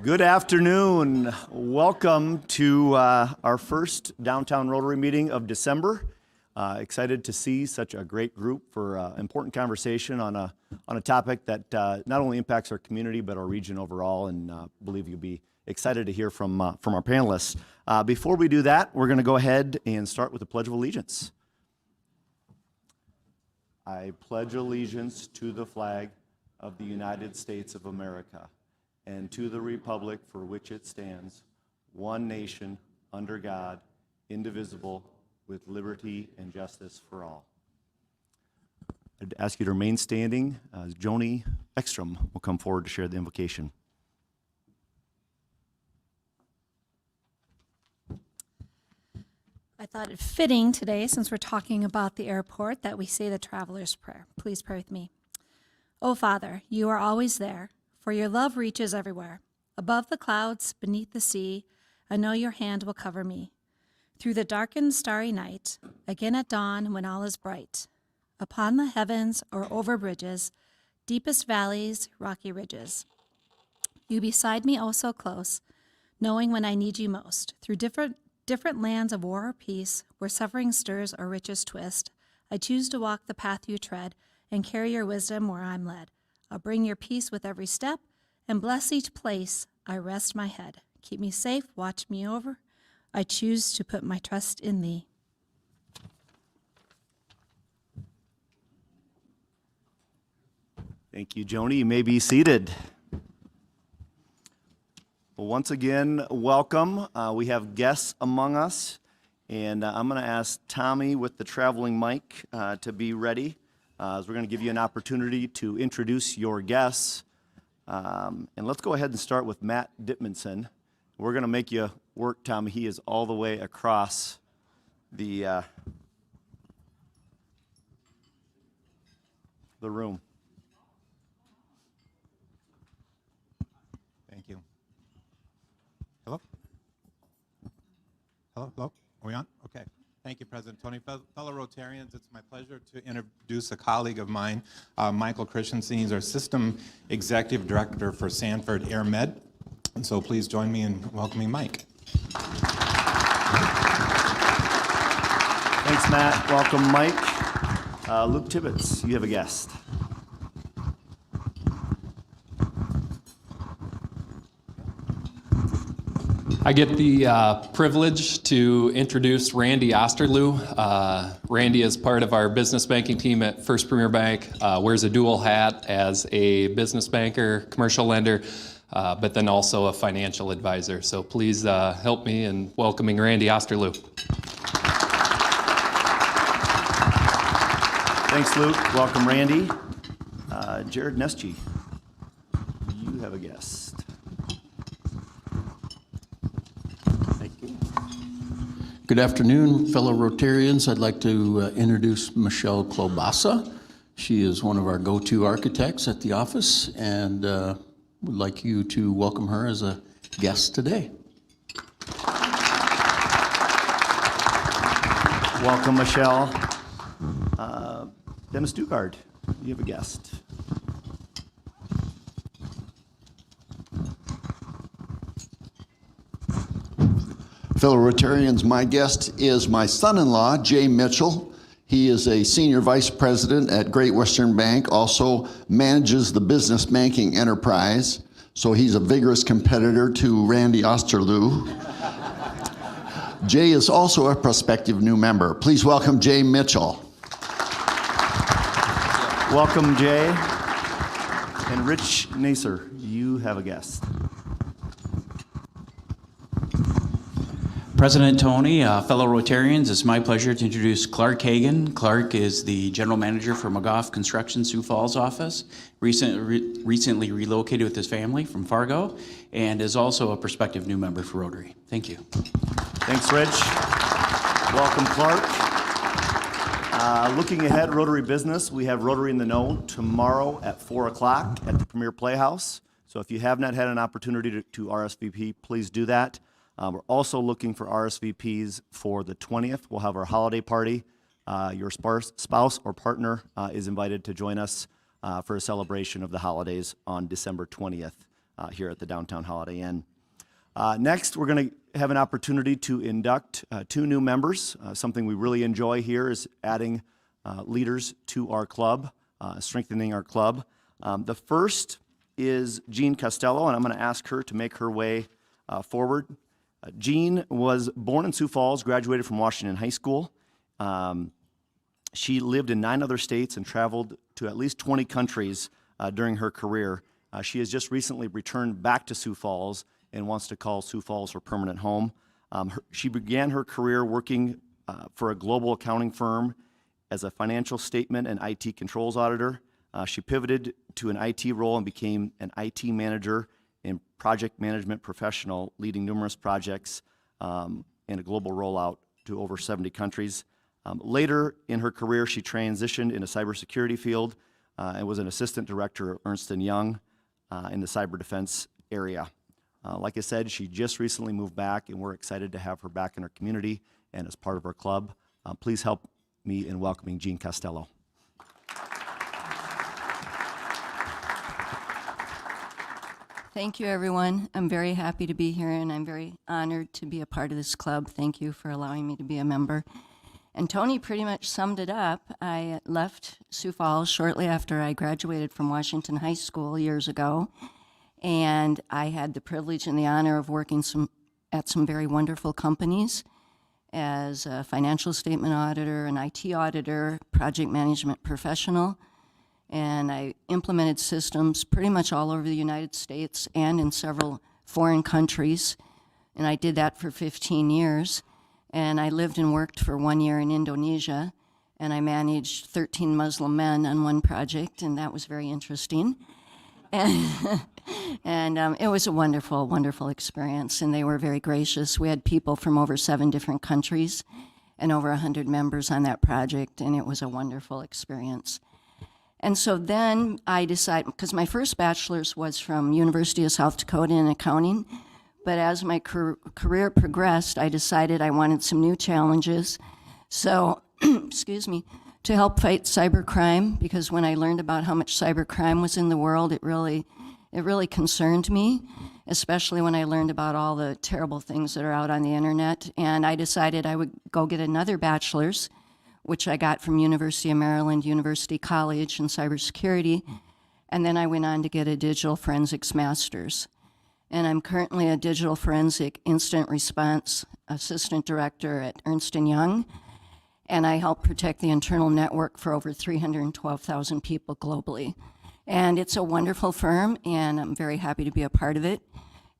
Good afternoon. Welcome to our first Downtown Rotary meeting of December. Excited to see such a great group for important conversation on a topic that not only impacts our community but our region overall, and believe you'll be excited to hear from our panelists. Before we do that, we're going to go ahead and start with the Pledge of Allegiance. I pledge allegiance to the flag of the United States of America and to the republic for which it stands, one nation, under God, indivisible, with liberty and justice for all. I'd ask you to remain standing as Joni Ekstrom will come forward to share the invocation. I thought it fitting today, since we're talking about the airport, that we say the Traveler's Prayer. Please pray with me. Oh, Father, you are always there, for your love reaches everywhere. Above the clouds, beneath the sea, I know your hand will cover me. Through the darkened starry night, again at dawn when all is bright. Upon the heavens or over bridges, deepest valleys, rocky ridges. You beside me oh so close, knowing when I need you most. Through different lands of war or peace, where suffering stirs or riches twist, I choose to walk the path you tread and carry your wisdom where I'm led. I'll bring your peace with every step and bless each place I rest my head. Keep me safe, watch me over. I choose to put my trust in thee. Thank you, Joni. You may be seated. Well, once again, welcome. We have guests among us, and I'm going to ask Tommy with the traveling mic to be ready, as we're going to give you an opportunity to introduce your guests. And let's go ahead and start with Matt Dittmanson. We're going to make you work, Tommy. He is all the way across the room. Thank you. Hello? Hello? Hello? Are we on? Okay. Thank you, President Tony. Fellow Rotarians, it's my pleasure to introduce a colleague of mine, Michael Christensen. He's our System Executive Director for Sanford Air Med. And so please join me in welcoming Mike. Thanks, Matt. Welcome, Mike. Luke Tibbetts, you have a guest. I get the privilege to introduce Randy Osterloo. Randy is part of our business banking team at First Premier Bank, wears a dual hat as a business banker, commercial lender, but then also a financial advisor. So please help me in welcoming Randy Osterloo. Thanks, Luke. Welcome, Randy. Jared Neschi, you have a guest. Good afternoon, fellow Rotarians. I'd like to introduce Michelle Klobasa. She is one of our go-to architects at the office, and would like you to welcome her as a guest today. Welcome, Michelle. Dennis Dugard, you have a guest. Fellow Rotarians, my guest is my son-in-law, Jay Mitchell. He is a senior vice president at Great Western Bank, also manages the business banking enterprise, so he's a vigorous competitor to Randy Osterloo. Jay is also a prospective new member. Please welcome Jay Mitchell. Welcome, Jay. And Rich Naser, you have a guest. President Tony, fellow Rotarians, it's my pleasure to introduce Clark Hagan. Clark is the general manager for McGough Construction Sioux Falls office, recently relocated with his family from Fargo, and is also a prospective new member for Rotary. Thank you. Thanks, Rich. Welcome, Clark. Looking ahead, Rotary business, we have Rotary in the Know tomorrow at 4 o'clock at the Premier Playhouse. So if you have not had an opportunity to RSVP, please do that. We're also looking for RSVPs for the 20th. We'll have our holiday party. Your spouse or partner is invited to join us for a celebration of the holidays on December 20th. here at the Downtown Holiday Inn. Next, we're going to have an opportunity to induct 2 new members. Something we really enjoy here is adding leaders to our club, strengthening our club. The first is Jean Costello, and I'm going to ask her to make her way forward. Jean was born in Sioux Falls, graduated from Washington High School. She lived in 9 other states and traveled to at least 20 countries during her career. She has just recently returned back to Sioux Falls and wants to call Sioux Falls her permanent home. She began her career working for a global accounting firm as a financial statement and IT controls auditor. She pivoted to an IT role and became an IT manager and project management professional, leading numerous projects and a global rollout to over 70 countries. Later in her career, she transitioned in a cybersecurity field and was an assistant director at Ernst & Young in the cyber defense area. Like I said, she just recently moved back, and we're excited to have her back in our community and as part of our club. Please help me in welcoming Jean Costello. Thank you, everyone. I'm very happy to be here, and I'm very honored to be a part of this club. Thank you for allowing me to be a member. And Tony pretty much summed it up. I left Sioux Falls shortly after I graduated from Washington High School years ago, and I had the privilege and the honor of working at some very wonderful companies as a financial statement auditor, an IT auditor, project management professional, and I implemented systems pretty much all over the United States and in several foreign countries, and I did that for 15 years. And I lived and worked for 1 year in Indonesia, and I managed 13 Muslim men on one project, and that was very interesting. And it was a wonderful, wonderful experience, and they were very gracious. We had people from over 7 different countries and over 100 members on that project, and it was a wonderful experience. And so then I decided, because my first bachelor's was from University of South Dakota in accounting, but as my career progressed, I decided I wanted some new challenges. So, excuse me, to help fight cybercrime, because when I learned about how much cybercrime was in the world, it really concerned me, especially when I learned about all the terrible things that are out on the internet. And I decided I would go get another bachelor's, which I got from University of Maryland, University College in cybersecurity. And then I went on to get a digital forensics master's. And I'm currently a digital forensic incident response assistant director at Ernst & Young. And I help protect the internal network for over 312,000 people globally. And it's a wonderful firm, and I'm very happy to be a part of it.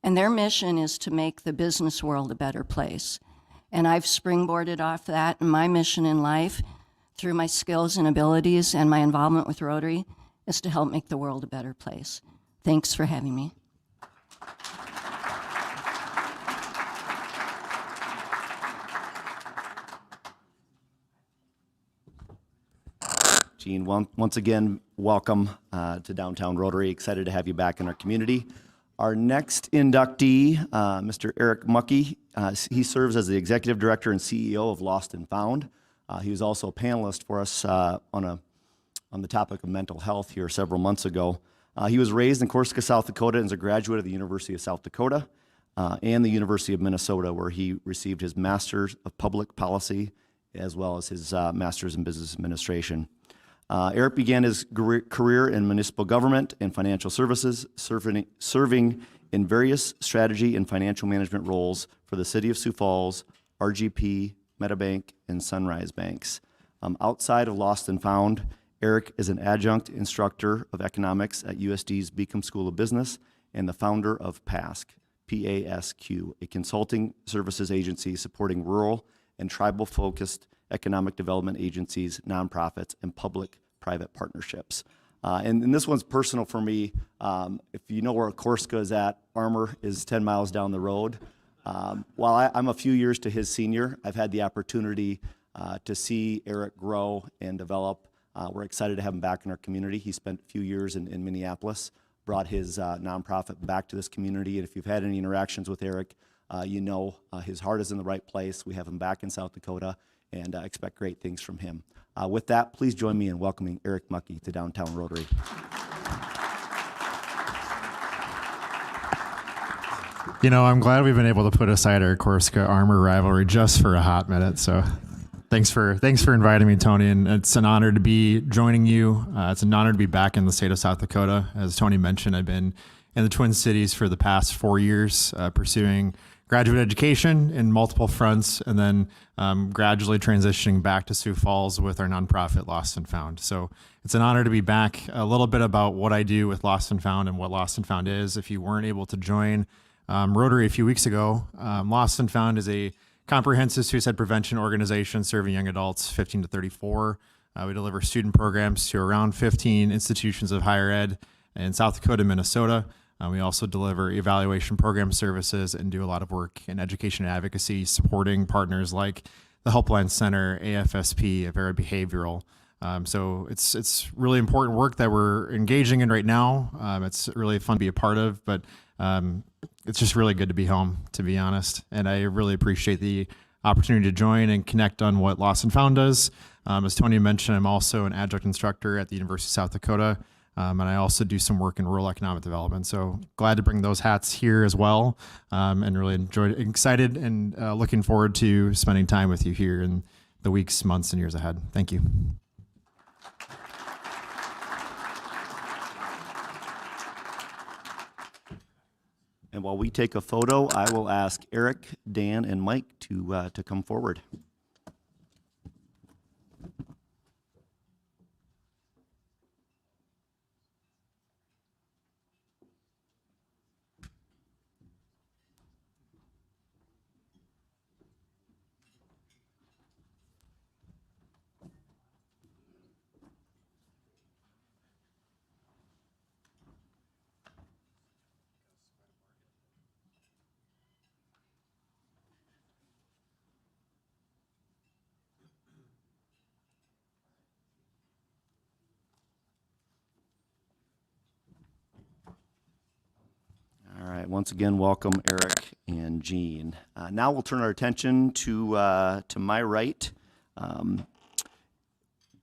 And their mission is to make the business world a better place. And I've springboarded off that, and my mission in life, through my skills and abilities and my involvement with Rotary, is to help make the world a better place. Thanks for having me. Jean, once again, welcome to Downtown Rotary. Excited to have you back in our community. Our next inductee, Mr. Eric Muckey, he serves as the Executive Director and CEO of Lost and Found. He was also a panelist for us on the topic of mental health here several months ago. He was raised in Corsica, South Dakota, and is a graduate of the University of South Dakota and the University of Minnesota, where he received his Master's of Public Policy as well as his Master's in Business Administration. Eric began his career in municipal government and financial services, serving in various strategy and financial management roles for the City of Sioux Falls, RGP, Metabank, and Sunrise Banks. Outside of Lost and Found, Eric is an adjunct instructor of economics at USD's Beacom School of Business and the founder of PASQ, P-A-S-Q, a consulting services agency supporting rural and tribal-focused economic development agencies, nonprofits, and public-private partnerships. And this one's personal for me. If you know where Corsica is at, Armour is 10 miles down the road. While I'm a few years to his senior, I've had the opportunity to see Eric grow and develop. We're excited to have him back in our community. He spent a few years in Minneapolis, brought his nonprofit back to this community, and if you've had any interactions with Eric, you know his heart is in the right place. We have him back in South Dakota, and expect great things from him. With that, please join me in welcoming Eric Muckey to Downtown Rotary. You know, I'm glad we've been able to put aside our Corsica Armor rivalry just for a hot minute. So thanks for inviting me, Tony. And it's an honor to be joining you. It's an honor to be back in the state of South Dakota. As Tony mentioned, I've been in the Twin Cities for the past 4 years, pursuing graduate education in multiple fronts, and then gradually transitioning back to Sioux Falls with our nonprofit Lost and Found. So it's an honor to be back. A little bit about what I do with Lost and Found and what Lost and Found is. If you weren't able to join Rotary a few weeks ago, Lost and Found is a comprehensive suicide prevention organization serving young adults 15 to 34. We deliver student programs to around 15 institutions of higher ed in South Dakota and Minnesota. We also deliver evaluation program services and do a lot of work in education and advocacy, supporting partners like the Helpline Center, AFSP, Avera Behavioral. So it's really important work that we're engaging in right now. It's really fun to be a part of, but it's just really good to be home, to be honest. And I really appreciate the opportunity to join and connect on what Lost and Found does. As Tony mentioned, I'm also an adjunct instructor at the University of South Dakota. And I also do some work in rural economic development. So glad to bring those hats here as well, and really excited and looking forward to spending time with you here in the weeks, months, and years ahead. Thank you. And while we take a photo, I will ask Eric, Dan, and Mike to come forward. All right, once again, welcome Eric and Jean. Now we'll turn our attention to my right.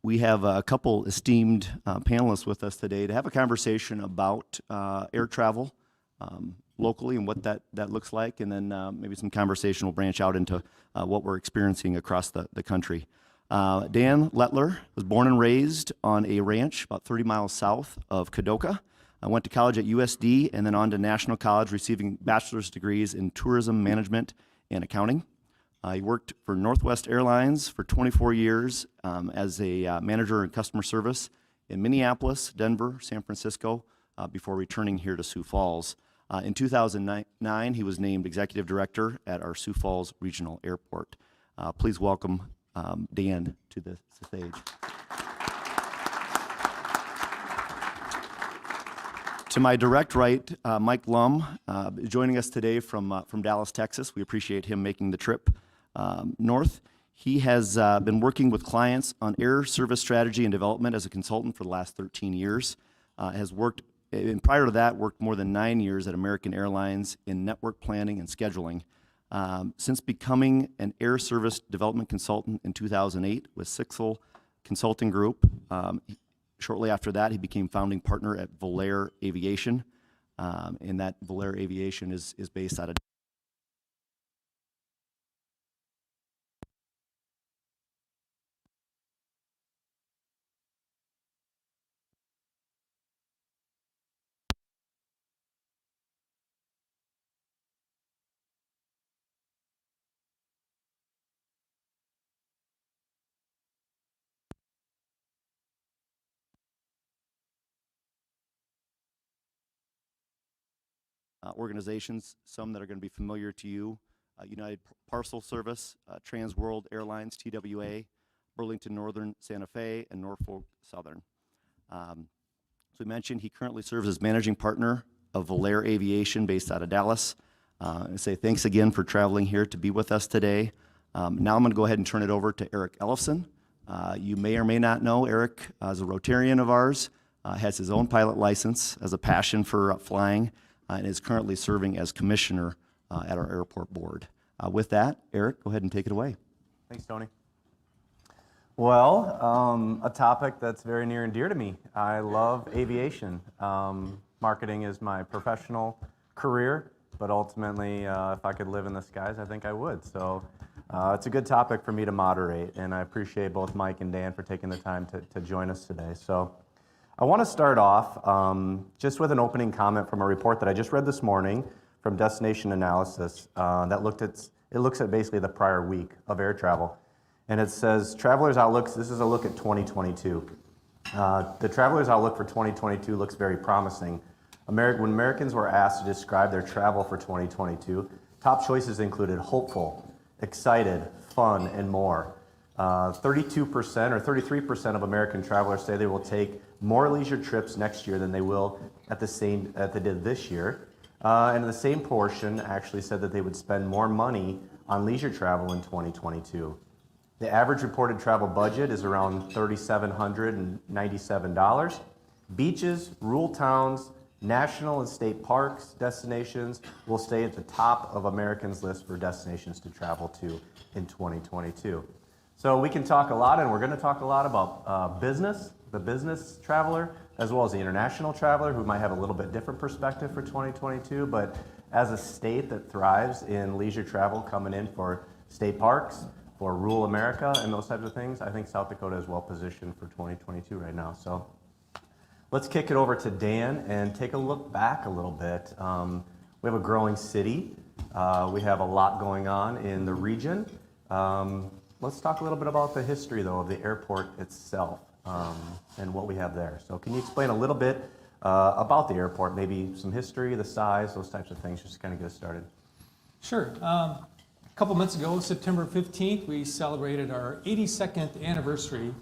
We have a couple esteemed panelists with us today to have a conversation about air travel locally and what that looks like, and then maybe some conversation will branch out into what we're experiencing across the country. Dan Letellier was born and raised on a ranch about 30 miles south of Kadoka. I went to college at USD and then on to National College, receiving bachelor's degrees in tourism management and accounting. He worked for Northwest Airlines for 24 years as a manager in customer service in Minneapolis, Denver, San Francisco, before returning here to Sioux Falls. In 2009, he was named executive director at our Sioux Falls Regional Airport. Please welcome Dan to the stage. To my direct right, Mike Lum, joining us today from Dallas, Texas. We appreciate him making the trip north. He has been working with clients on air service strategy and development as a consultant for the last 13 years. Has worked, and prior to that, worked more than 9 years at American Airlines in network planning and scheduling. Since becoming an air service development consultant in 2008 with Sixel Consulting Group, shortly after that, he became founding partner at Volaire Aviation, and that Volaire Aviation is based out of organizations, some that are going to be familiar to you: United Parcel Service, Trans World Airlines, TWA, Burlington Northern Santa Fe, and Norfolk Southern. As we mentioned, he currently serves as managing partner of Volaire Aviation based out of Dallas. I say thanks again for traveling here to be with us today. Now I'm going to go ahead and turn it over to Eric Ellefson. You may or may not know Eric is a Rotarian of ours, has his own pilot license, has a passion for flying, and is currently serving as commissioner at our airport board. With that, Eric, go ahead and take it away. Thanks, Tony. Well, a topic that's very near and dear to me. I love aviation. Marketing is my professional career. but ultimately, if I could live in the skies, I think I would. So it's a good topic for me to moderate, and I appreciate both Mike and Dan for taking the time to join us today. So I want to start off just with an opening comment from a report that I just read this morning from Destination Analysis that looks at basically the prior week of air travel. And it says, Travelers' Outlooks, this is a look at 2022. The Travelers' Outlook for 2022 looks very promising. When Americans were asked to describe their travel for 2022, top choices included hopeful, excited, fun, and more. 32% or 33% of American travelers say they will take more leisure trips next year than they will that they did this year. And the same portion actually said that they would spend more money on leisure travel in 2022. The average reported travel budget is around $3,797. Beaches, rural towns, national and state parks, destinations will stay at the top of Americans' list for destinations to travel to in 2022. So we can talk a lot, and we're going to talk a lot about business, the business traveler, as well as the international traveler who might have a little bit different perspective for 2022. But as a state that thrives in leisure travel coming in for state parks, for rural America and those types of things, I think South Dakota is well positioned for 2022 right now. So let's kick it over to Dan and take a look back a little bit. We have a growing city. We have a lot going on in the region. Let's talk a little bit about the history, though, of the airport itself and what we have there. So can you explain a little bit about the airport, maybe some history, the size, those types of things, just to kind of get us started? Sure. A couple months ago, September 15th, we celebrated our 82nd anniversary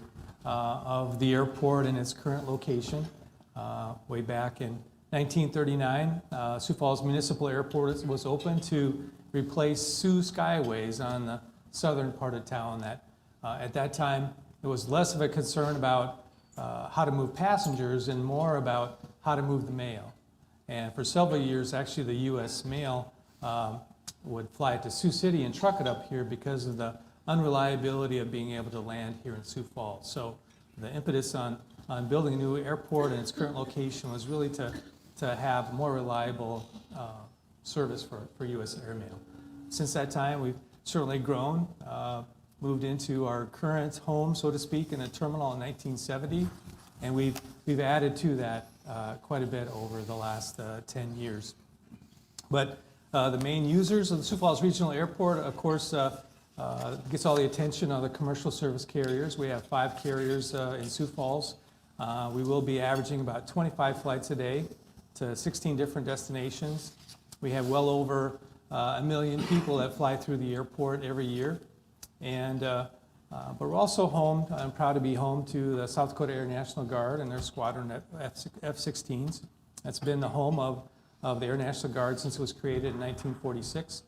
of the airport and its current location. Way back in 1939, Sioux Falls Municipal Airport was opened to replace Sioux Skyways on the southern part of town. That at that time, it was less of a concern about how to move passengers and more about how to move the mail. And for several years, actually, the U.S. mail would fly to Sioux City and truck it up here because of the unreliability of being able to land here in Sioux Falls. So the impetus on building a new airport and its current location was really to have more reliable service for U.S. airmail. Since that time, we've certainly grown, moved into our current home, so to speak, in a terminal in 1970, and we've added to that quite a bit over the last 10 years. But the main users of the Sioux Falls Regional Airport, of course, gets all the attention of the commercial service carriers. We have 5 carriers in Sioux Falls. We will be averaging about 25 flights a day to 16 different destinations. We have well over 1 million people that fly through the airport every year. And, but we're also home, I'm proud to be home to the South Dakota Air National Guard and their squadron F-16s. That's been the home of the Air National Guard since it was created in 1946.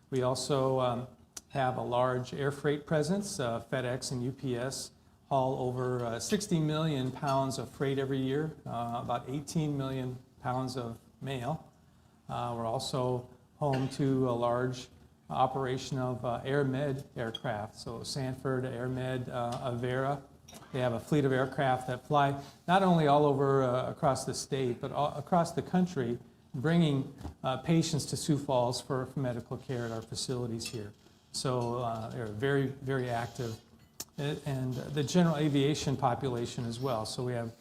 We also have a large air freight presence. FedEx and UPS haul over 60 million pounds of freight every year, about 18 million pounds of mail. We're also home to a large operation of AirMed aircraft. So Sanford, AirMed, Avera, they have a fleet of aircraft that fly not only all over across the state, but across the country, bringing patients to Sioux Falls for medical care at our facilities here. So they're very, very active. And the general aviation population as well. So we have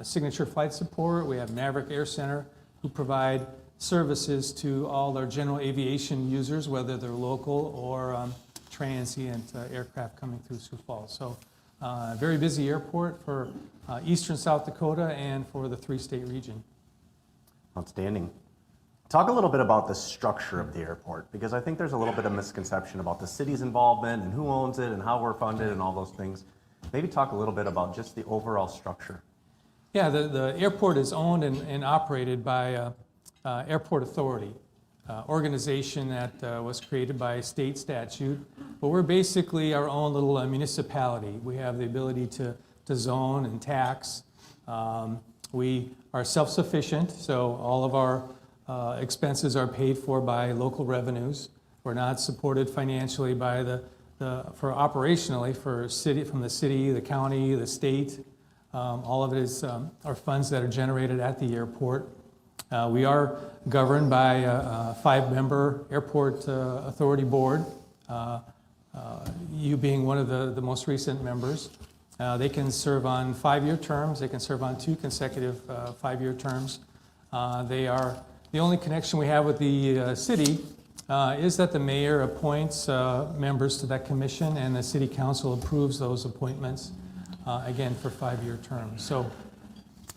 Signature Flight Support, we have Maverick Air Center, who provide services to all our general aviation users, whether they're local or transient aircraft coming through Sioux Falls. So very busy airport for eastern South Dakota and for the 3-state region. Outstanding. Talk a little bit about the structure of the airport, because I think there's a little bit of misconception about the city's involvement and who owns it and how we're funded and all those things. Maybe talk a little bit about just the overall structure. Yeah, the airport is owned and operated by Airport Authority, organization that was created by state statute. But we're basically our own little municipality. We have the ability to zone and tax. We are self-sufficient, so all of our expenses are paid for by local revenues. We're not supported financially by operationally from the city, the county, the state. All of it is are funds that are generated at the airport. We are governed by a 5-member airport authority board, you being one of the most recent members. They can serve on 5-year terms. They can serve on 2 consecutive 5-year terms. They are the only connection we have with the city is that the mayor appoints members to that commission, and the city council approves those appointments, again, for 5-year terms. So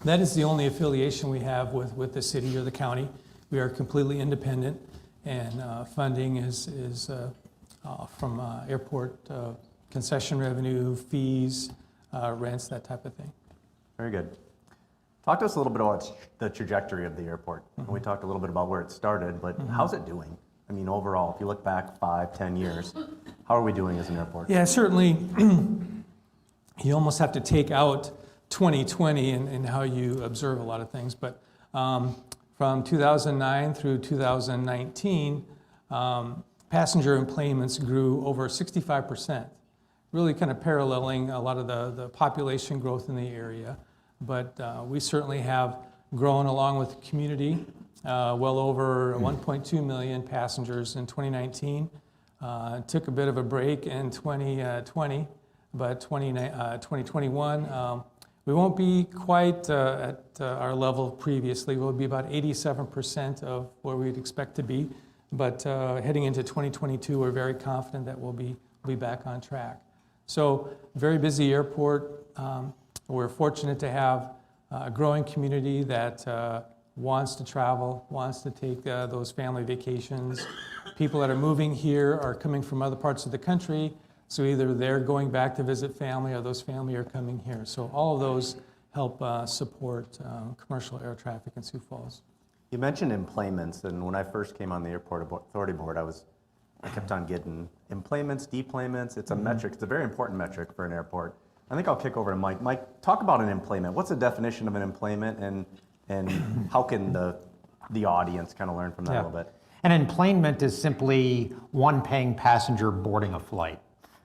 that is the only affiliation we have with the city or the county. We are completely independent, and funding is from airport concession revenue, fees, rents, that type of thing. Very good. Talk to us a little bit about the trajectory of the airport. We talked a little bit about where it started, but how's it doing? I mean, overall, if you look back 5, 10 years, how are we doing as an airport? Yeah, certainly you almost have to take out 2020 and how you observe a lot of things. But from 2009 through 2019, passenger enplanements grew over 65%, really kind of paralleling a lot of the population growth in the area. But we certainly have grown along with the community, well over 1.2 million passengers in 2019. Took a bit of a break in 2020, but 2021, we won't be quite at our level previously. We'll be about 87% of where we'd expect to be. But heading into 2022, we're very confident that we'll be back on track. So very busy airport. We're fortunate to have a growing community that wants to travel, wants to take those family vacations. People that are moving here are coming from other parts of the country, so either they're going back to visit family or those family are coming here. So all of those help support commercial air traffic in Sioux Falls. You mentioned enplanements, and when I first came on the airport authority board, I kept on getting enplanements, deplanements. It's a metric. It's a very important metric for an airport. I think I'll kick over to Mike. Mike, talk about an enplanement. What's the definition of an enplanement, and how can the audience kind of learn from that a little bit? An enplanement is simply one paying passenger boarding a flight.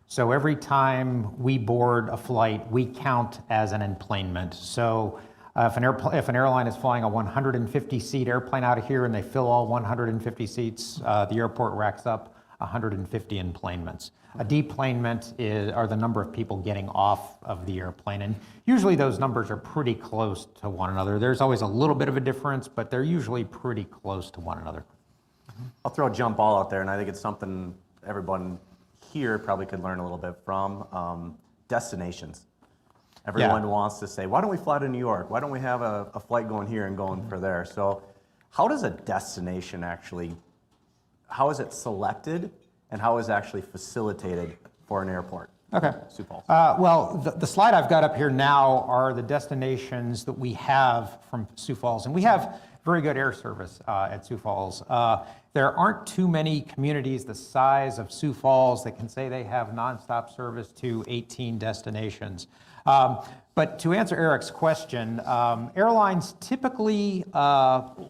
So every time we board a flight, we count as an enplanement. So if an airline is flying a 150-seat airplane out of here and they fill all 150 seats, the airport racks up 150 enplanements. A deplanement are the number of people getting off of the airplane, and usually those numbers are pretty close to one another. There's always a little bit of a difference, but they're usually pretty close to one another. I'll throw a jump ball out there, and I think it's something everyone here probably could learn a little bit from. Destinations. Everyone wants to say, why don't we fly to New York? Why don't we have a flight going here and going for there? So how does a destination actually, how is it selected, and how is it actually facilitated for an airport? Okay. Sioux Falls. Well, the slide I've got up here now are the destinations that we have from Sioux Falls, and we have very good air service at Sioux Falls. There aren't too many communities the size of Sioux Falls that can say they have nonstop service to 18 destinations. But to answer Eric's question, airlines typically, well,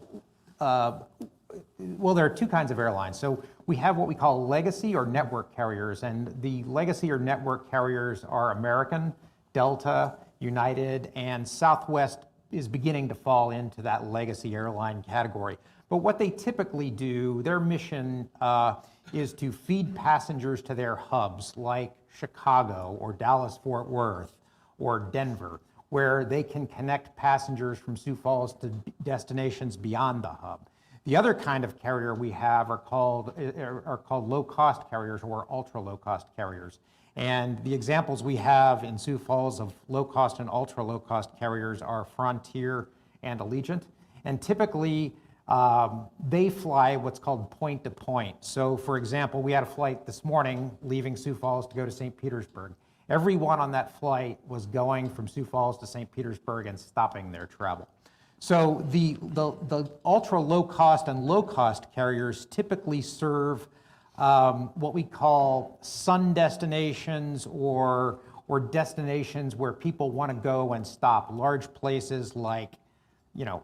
there are 2 kinds of airlines. So we have what we call legacy or network carriers, and the legacy or network carriers are American, Delta, United, and Southwest is beginning to fall into that legacy airline category. But what they typically do, their mission is to feed passengers to their hubs like Chicago or Dallas-Fort Worth or Denver, where they can connect passengers from Sioux Falls to destinations beyond the hub. The other kind of carrier we have are called low-cost carriers or ultra-low-cost carriers. And the examples we have in Sioux Falls of low-cost and ultra-low-cost carriers are Frontier and Allegiant. And typically, they fly what's called point-to-point. So, for example, we had a flight this morning leaving Sioux Falls to go to St. Petersburg. Everyone on that flight was going from Sioux Falls to St. Petersburg and stopping their travel. So the ultra-low-cost and low-cost carriers typically serve what we call sun destinations or destinations where people want to go and stop. Large places like,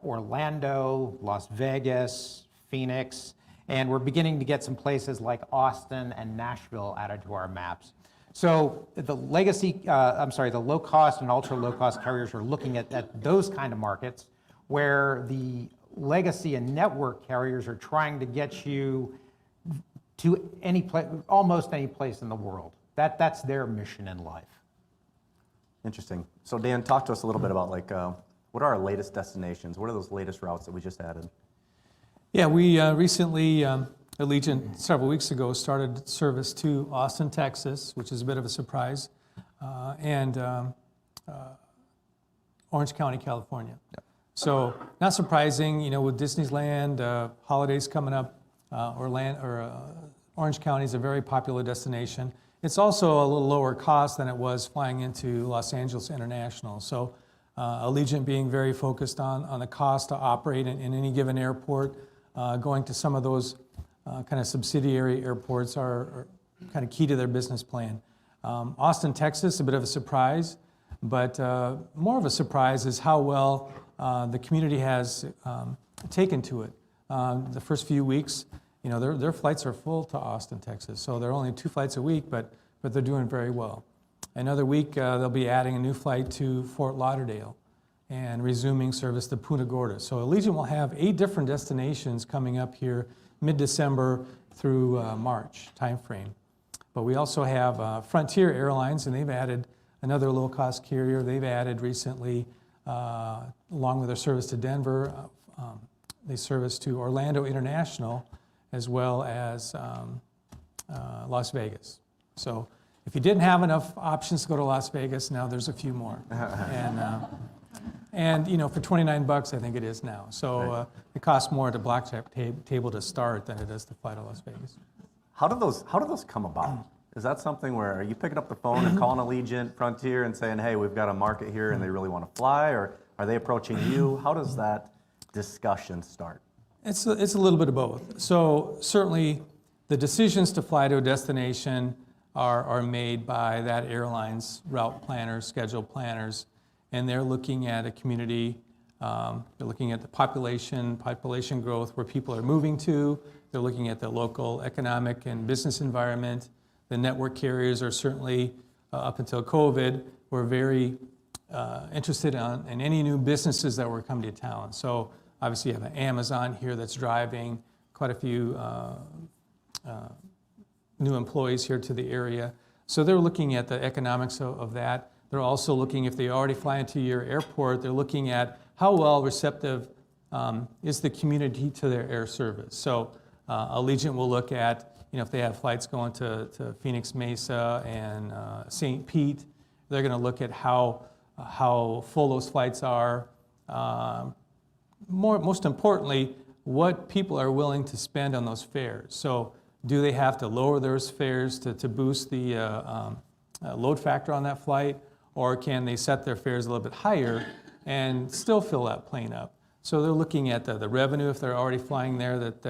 Orlando, Las Vegas, Phoenix, and we're beginning to get some places like Austin and Nashville added to our maps. So the low-cost and ultra-low-cost carriers are looking at those kind of markets where the legacy and network carriers are trying to get you to any place, almost any place in the world. That's their mission in life. Interesting. So Dan, talk to us a little bit about like, what are our latest destinations? What are those latest routes that we just added? Yeah, we recently, Allegiant several weeks ago, started service to Austin, Texas, which is a bit of a surprise, and Orange County, California. Yep. So not surprising, you know, with Disneyland, holidays coming up, Orange County is a very popular destination. It's also a little lower cost than it was flying into Los Angeles International. So Allegiant being very focused on the cost to operate in any given airport, going to some of those kind of subsidiary airports are kind of key to their business plan. Austin, Texas, a bit of a surprise, but more of a surprise is how well the community has taken to it. The first few weeks, you know, their flights are full to Austin, Texas, so they're only 2 flights a week, but they're doing very well. Another week, they'll be adding a new flight to Fort Lauderdale and resuming service to Punta Gorda. So Allegiant will have 8 different destinations coming up here mid-December through March timeframe. But we also have Frontier Airlines, and they've added another low-cost carrier. They've added recently, along with their service to Denver, they service to Orlando International, as well as Las Vegas. So if you didn't have enough options to go to Las Vegas, now there's a few more. And you know, for $29, I think it is now. So it costs more at a blackjack table to start than it does to fly to Las Vegas. How do those come about? Is that something where are you picking up the phone and calling Allegiant, Frontier, and saying, hey, we've got a market here and they really want to fly, or are they approaching you? How does that discussion start? It's a little bit of both. So certainly the decisions to fly to a destination are made by that airline's route planners, schedule planners, and they're looking at a community, they're looking at the population growth, where people are moving to, they're looking at the local economic and business environment. The network carriers are certainly, up until COVID, were very interested in any new businesses that were coming to town. So obviously you have Amazon here that's driving quite a few new employees here to the area. So they're looking at the economics of that. They're also looking, if they already fly into your airport, they're looking at how well receptive is the community to their air service. So Allegiant will look at, you know, if they have flights going to Phoenix Mesa and St. Pete, they're going to look at how full those flights are. Most importantly, what people are willing to spend on those fares. So do they have to lower those fares to boost the load factor on that flight, or can they set their fares a little bit higher and still fill that plane up? So they're looking at the revenue, if they're already flying there, that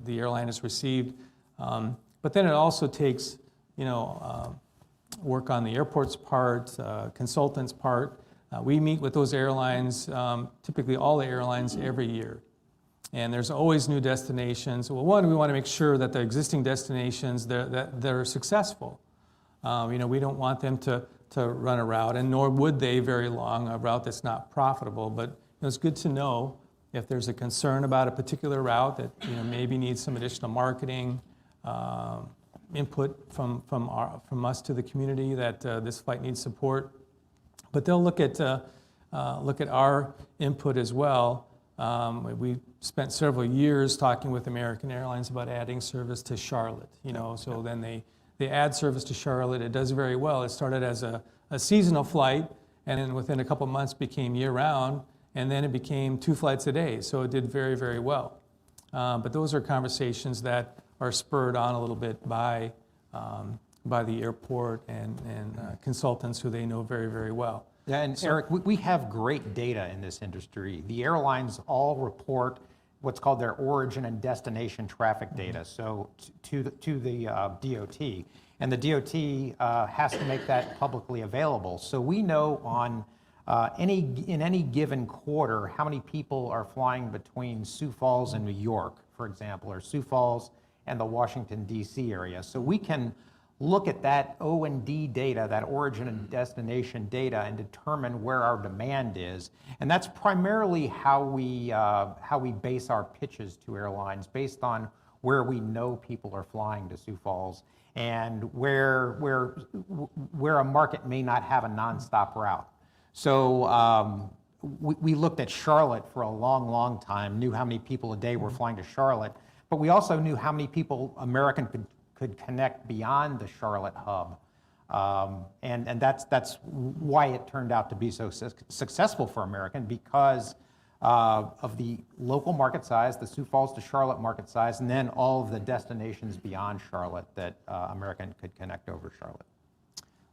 the airline has received. But then it also takes, you know, work on the airport's part, consultants' part. We meet with those airlines, typically all the airlines, every year. And there's always new destinations. Well, one, we want to make sure that the existing destinations, that they're successful. You know, we don't want them to run a route, and nor would they very long, a route that's not profitable. But you know, it's good to know if there's a concern about a particular route that, you know, maybe needs some additional marketing, input from us to the community, that this flight needs support. But they'll look at our input as well. We spent several years talking with American Airlines about adding service to Charlotte. You know, so then they add service to Charlotte. It does very well. It started as a seasonal flight, and then within a couple months became year-round, and then it became 2 flights a day. So it did very, very well. But those are conversations that are spurred on a little bit by the airport and consultants who they know very, very well. Yeah, and so, Eric, we have great data in this industry. The airlines all report what's called their origin and destination traffic data, so to the DOT. And the DOT has to make that publicly available. So we know on in any given quarter how many people are flying between Sioux Falls and New York, for example, or Sioux Falls and the Washington, D.C. area. So we can look at that O&D data, that origin and destination data, and determine where our demand is. And that's primarily how we base our pitches to airlines, based on where we know people are flying to Sioux Falls and where a market may not have a nonstop route. So we looked at Charlotte for a long, long time, knew how many people a day were flying to Charlotte, but we also knew how many people American could connect beyond the Charlotte hub. And that's why it turned out to be so successful for American, because of the local market size, the Sioux Falls to Charlotte market size, and then all of the destinations beyond Charlotte that American could connect over Charlotte.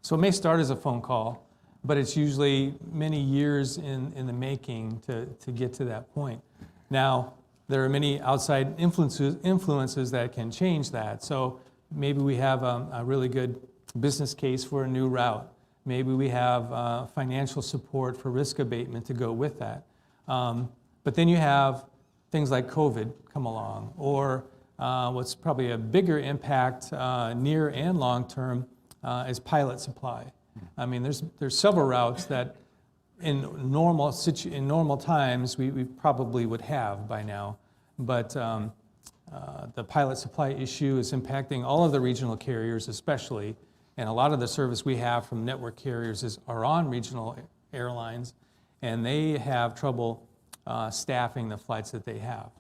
So it may start as a phone call, but it's usually many years in the making to get to that point. Now, there are many outside influences that can change that. So maybe we have a really good business case for a new route. Maybe we have financial support for risk abatement to go with that. But then you have things like COVID come along, or what's probably a bigger impact near and long term is pilot supply. I mean, there's several routes that in normal times we probably would have by now, but the pilot supply issue is impacting all of the regional carriers especially, and a lot of the service we have from network carriers are on regional airlines, and they have trouble staffing the flights that they have,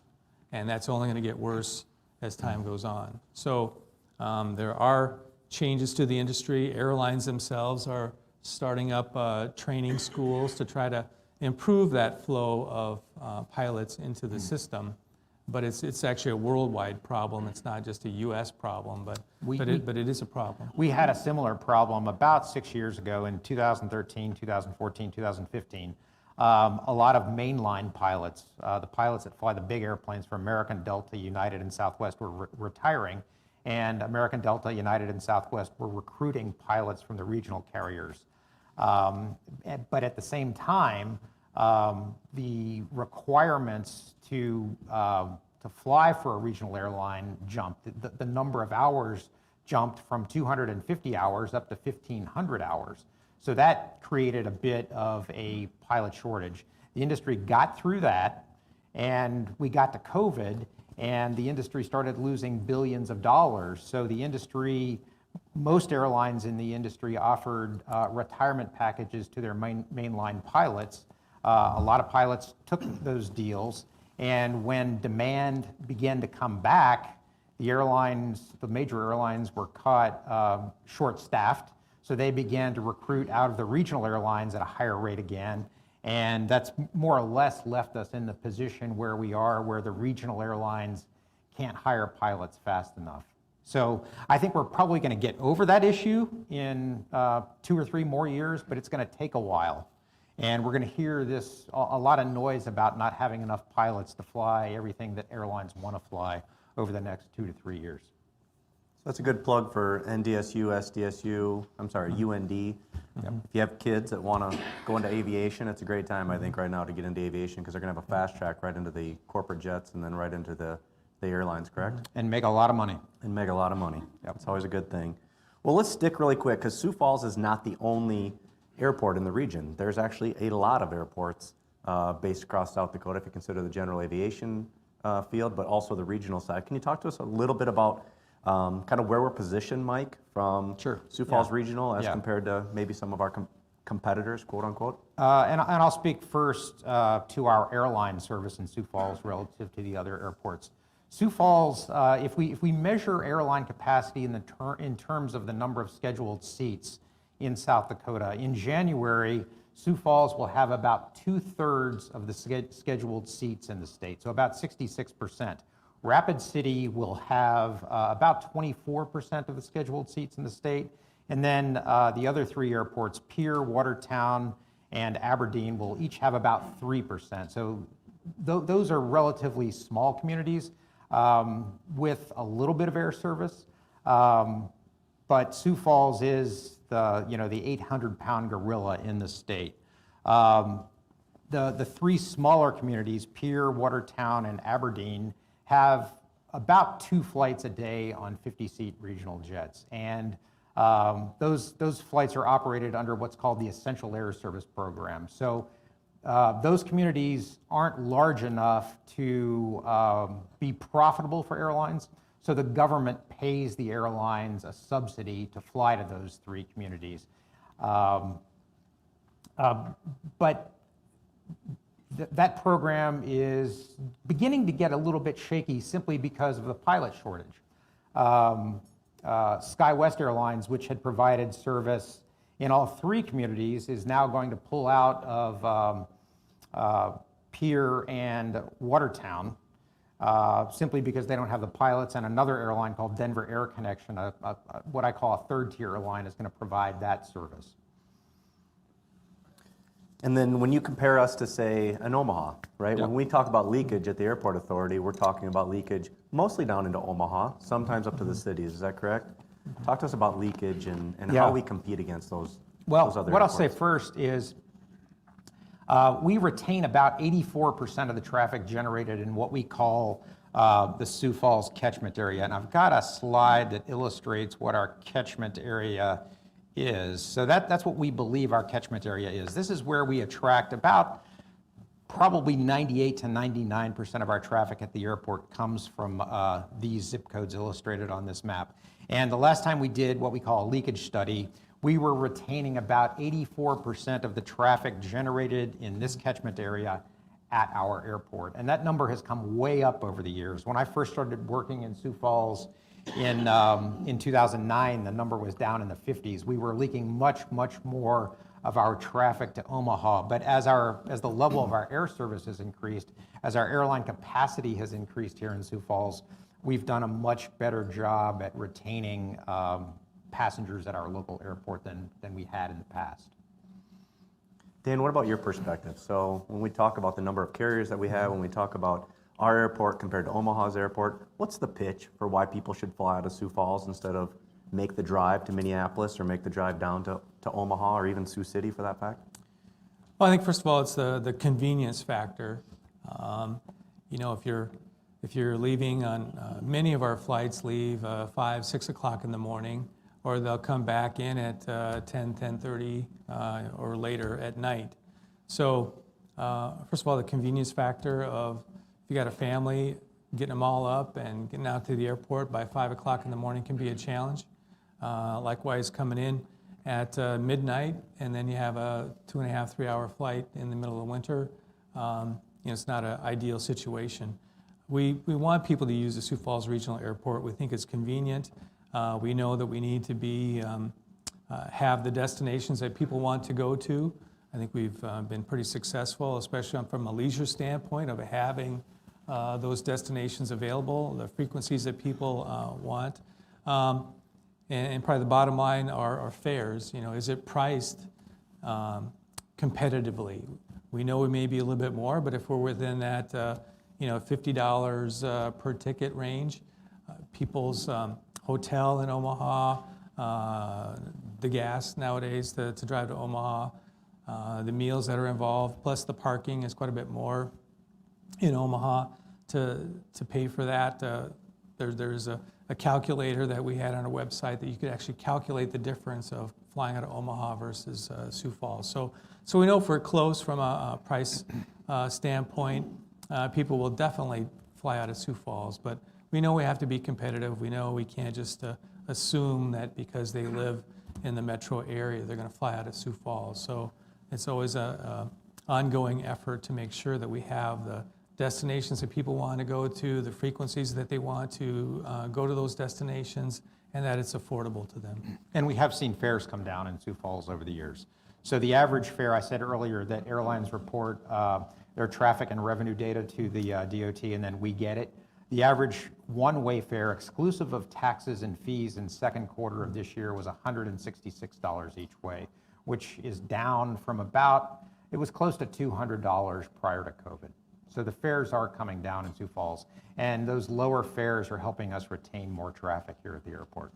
and that's only going to get worse as time goes on. So there are changes to the industry. Airlines themselves are starting up training schools to try to improve that flow of pilots into the system. But it's actually a worldwide problem. It's not just a U.S. problem, but it is a problem. We had a similar problem about 6 years ago in 2013, 2014, 2015. A lot of mainline pilots, the pilots that fly the big airplanes for American, Delta, United, and Southwest were retiring, and American, Delta, United, and Southwest were recruiting pilots from the regional carriers. But at the same time, the requirements to fly for a regional airline jumped. The number of hours jumped from 250 hours up to 1,500 hours. So that created a bit of a pilot shortage. The industry got through that, and we got to COVID, and the industry started losing billions of dollars. So the industry, most airlines in the industry offered retirement packages to their mainline pilots. A lot of pilots took those deals, and when demand began to come back, the major airlines were caught short-staffed, so they began to recruit out of the regional airlines at a higher rate again, and that's more or less left us in the position where we are, where the regional airlines can't hire pilots fast enough. So I think we're probably going to get over that issue in 2 or 3 more years, but it's going to take a while. And we're going to hear a lot of noise about not having enough pilots to fly everything that airlines want to fly over the next 2 to 3 years. So that's a good plug for NDSU, SDSU, UND. If you have kids that want to go into aviation, it's a great time, I think, right now to get into aviation, because they're going to have a fast track right into the corporate jets and then right into the airlines, correct? And make a lot of money. And make a lot of money. Yep. It's always a good thing. Well, let's stick really quick, because Sioux Falls is not the only airport in the region. There's actually a lot of airports based across South Dakota, if you consider the general aviation field, but also the regional side. Can you talk to us a little bit about kind of where we're positioned, Mike, from Sioux Falls Regional as compared to maybe some of our competitors, quote unquote? And I'll speak first to our airline service in Sioux Falls relative to the other airports. Sioux Falls, if we measure airline capacity in terms of the number of scheduled seats in South Dakota, in January, Sioux Falls will have about 2/3 of the scheduled seats in the state, so about 66%. Rapid City will have about 24% of the scheduled seats in the state, and then the other 3 airports, Pierre, Watertown, and Aberdeen, will each have about 3%. So those are relatively small communities with a little bit of air service, but Sioux Falls is the 800-pound gorilla in the state. The 3 smaller communities, Pierre, Watertown, and Aberdeen, have about 2 flights a day on 50-seat regional jets. And Those flights are operated under what's called the Essential Air Service Program. So those communities aren't large enough to be profitable for airlines, so the government pays the airlines a subsidy to fly to those 3 communities. But that program is beginning to get a little bit shaky simply because of the pilot shortage. SkyWest Airlines, which had provided service in all 3 communities, is now going to pull out of Pierre and Watertown simply because they don't have the pilots, and another airline called Denver Air Connection, what I call a 3rd-tier airline, is going to provide that service. And then when you compare us to, say, an Omaha, right? Yep. When we talk about leakage at the airport authority, we're talking about leakage mostly down into Omaha, sometimes up to the cities. Is that correct? Talk to us about leakage and Yeah. how we compete against those other What I'll say airports. first is we retain about 84% of the traffic generated in what we call the Sioux Falls catchment area. And I've got a slide that illustrates what our catchment area is. So that's what we believe our catchment area is. This is where we attract about probably 98 to 99% of our traffic at the airport comes from these zip codes illustrated on this map. And the last time we did what we call a leakage study, we were retaining about 84% of the traffic generated in this catchment area at our airport. And that number has come way up over the years. When I first started working in Sioux Falls in 2009, the number was down in the 50s. We were leaking much more of our traffic to Omaha. But as the level of our air service has increased, as our airline capacity has increased here in Sioux Falls, we've done a much better job at retaining passengers at our local airport than we had in the past. Dan, what about your perspective? So when we talk about the number of carriers that we have, when we talk about our airport compared to Omaha's airport, what's the pitch for why people should fly out of Sioux Falls instead of make the drive to Minneapolis or make the drive down to Omaha or even Sioux City for that fact? Well, I think first of all, it's the convenience factor. If you're leaving on many of our flights leave 5, 6 o'clock in the morning, or they'll come back in at 10:30 or later at night. So first of all, the convenience factor of if you got a family, getting them all up and getting out to the airport by 5 o'clock in the morning can be a challenge. Likewise, coming in at midnight, and then you have a 2.5, 3-hour flight in the middle of winter. It's not an ideal situation. We want people to use the Sioux Falls Regional Airport. We think it's convenient. We know that we need to have the destinations that people want to go to. I think we've been pretty successful, especially from a leisure standpoint, of having those destinations available, the frequencies that people want. And probably the bottom line are fares. Is it priced competitively? We know we may be a little bit more, but if we're within that $50 per ticket range, people's hotel in Omaha, the gas nowadays to drive to Omaha, the meals that are involved, plus the parking is quite a bit more in Omaha to pay for that. There's a calculator that we had on our website that you could actually calculate the difference of flying out of Omaha versus Sioux Falls. So we know if we're close from a price standpoint, people will definitely fly out of Sioux Falls, but we know we have to be competitive. We know we can't just assume that because they live in the metro area, they're going to fly out of Sioux Falls. So it's always an ongoing effort to make sure that we have the destinations that people want to go to, the frequencies that they want to go to those destinations, and that it's affordable to them. And we have seen fares come down in Sioux Falls over the years. So the average fare, I said earlier that airlines report their traffic and revenue data to the DOT, and then we get it. The average one-way fare, exclusive of taxes and fees in second quarter of this year, was $166 each way, which is down from it was close to $200 prior to COVID. So the fares are coming down in Sioux Falls, and those lower fares are helping us retain more traffic here at the airport.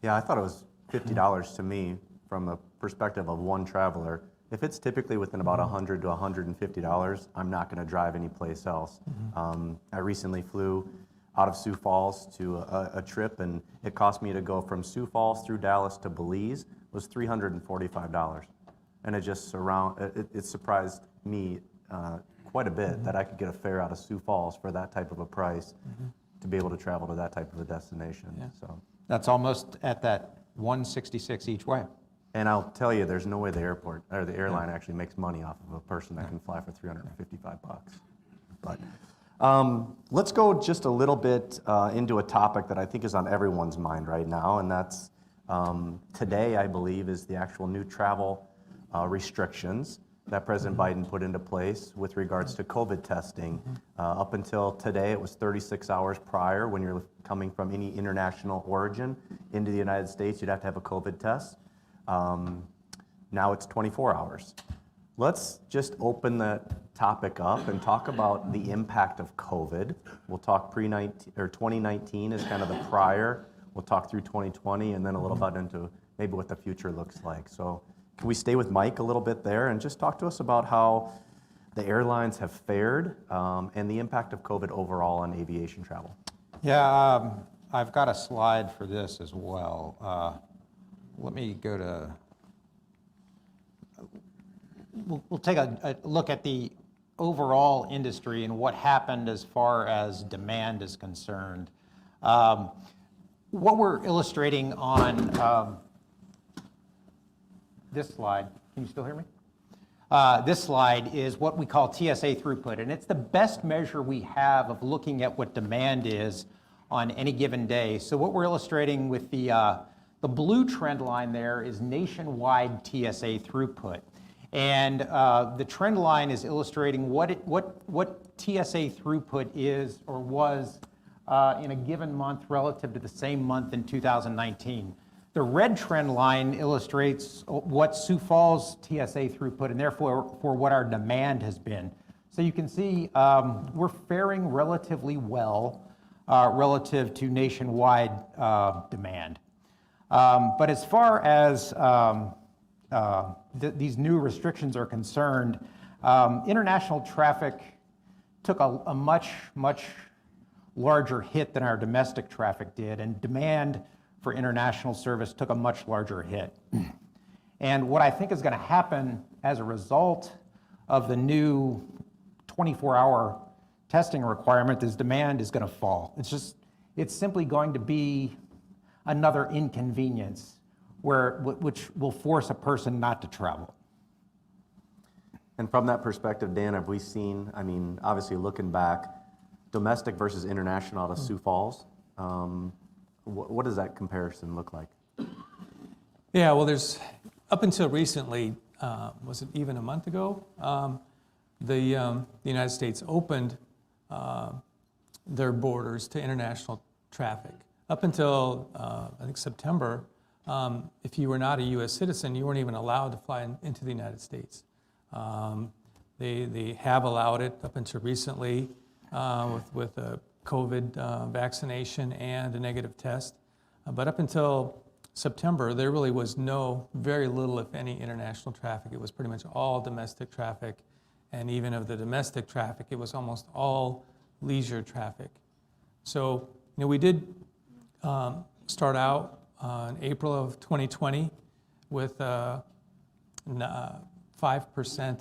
Yeah, I thought it was $50 to me from the perspective of one traveler. If it's typically within about $100 to $150, I'm not going to drive anyplace else. I recently flew out of Sioux Falls to a trip, and it cost me to go from Sioux Falls through Dallas to Belize was $345. And it surprised me quite a bit that I could get a fare out of Sioux Falls for that type of a price to be able to travel to that type of a destination. Yeah. So, That's almost at that 166 each way. and I'll tell you, there's no way the airport or the airline actually makes money off of a person that can fly for $355. But let's go just a little bit into a topic that I think is on everyone's mind right now, and that's today, I believe, is the actual new travel restrictions that President Biden put into place with regards to COVID testing. Up until today, it was 36 hours prior. When you're coming from any international origin into the United States, you'd have to have a COVID test. Now it's 24 hours. Let's just open the topic up and talk about the impact of COVID. We'll talk 2019 as kind of the prior. We'll talk through 2020 and then a little bit into maybe what the future looks like. So can we stay with Mike a little bit there and just talk to us about how the airlines have fared and the impact of COVID overall on aviation travel? Yeah, I've got a slide for this as well. Let me go to, we'll take a look at the overall industry and what happened as far as demand is concerned. What we're illustrating on this slide, can you still hear me? This slide is what we call TSA throughput, and it's the best measure we have of looking at what demand is on any given day. So what we're illustrating with the blue trend line there is nationwide TSA throughput. And the trend line is illustrating what TSA throughput is or was in a given month relative to the same month in 2019. The red trend line illustrates what Sioux Falls TSA throughput and therefore for what our demand has been. So you can see we're faring relatively well relative to nationwide demand. But as far as these new restrictions are concerned, international traffic took a much larger hit than our domestic traffic did, and demand for international service took a much larger hit. And what I think is going to happen as a result of the new 24-hour testing requirement is demand is going to fall. It's simply going to be another inconvenience which will force a person not to travel. And from that perspective, Dan, have we seen, I mean, obviously looking back, domestic versus international out of Sioux Falls, what does that comparison look like? Yeah, well, there's, up until recently, was it even a month ago, the United States opened their borders to international traffic. Up until, I think, September, if you were not a U.S. citizen, you weren't even allowed to fly into the United States. They have allowed it up until recently with a COVID vaccination and a negative test. But up until September, there really was very little, if any, international traffic. It was pretty much all domestic traffic. And even of the domestic traffic, it was almost all leisure traffic. So, we did start out in April of 2020 with 5%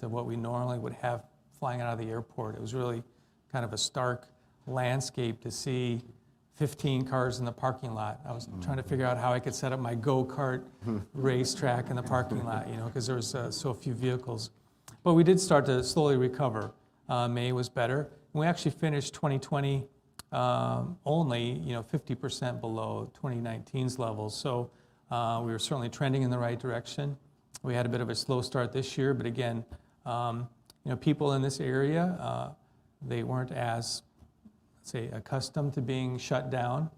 of what we normally would have flying out of the airport. It was really kind of a stark landscape to see 15 cars in the parking lot. I was trying to figure out how I could set up my go-kart racetrack in the parking lot, because there was so few vehicles. But we did start to slowly recover. May was better. We actually finished 2020 only 50% below 2019's levels. So we were certainly trending in the right direction. We had a bit of a slow start this year, but again, people in this area, they weren't as, let's say, accustomed to being shut down.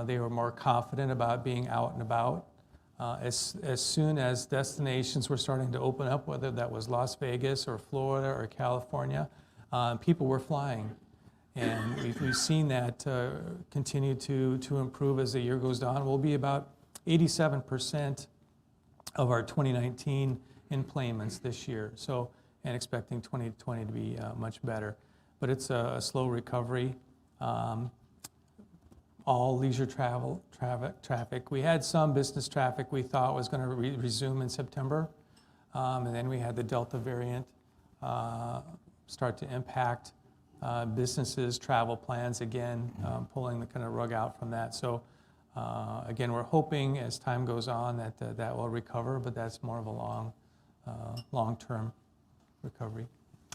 They were more confident about being out and about. As soon as destinations were starting to open up, whether that was Las Vegas or Florida or California, people were flying. And we've seen that continue to improve as the year goes on. We'll be about 87% of our 2019 enplanements this year. So, and expecting 2020 to be much better. But it's a slow recovery. all leisure traffic. We had some business traffic we thought was going to resume in September, and then we had the Delta variant start to impact businesses, travel plans again, pulling the kind of rug out from that. So again, we're hoping as time goes on that that will recover, but that's more of a long-term recovery.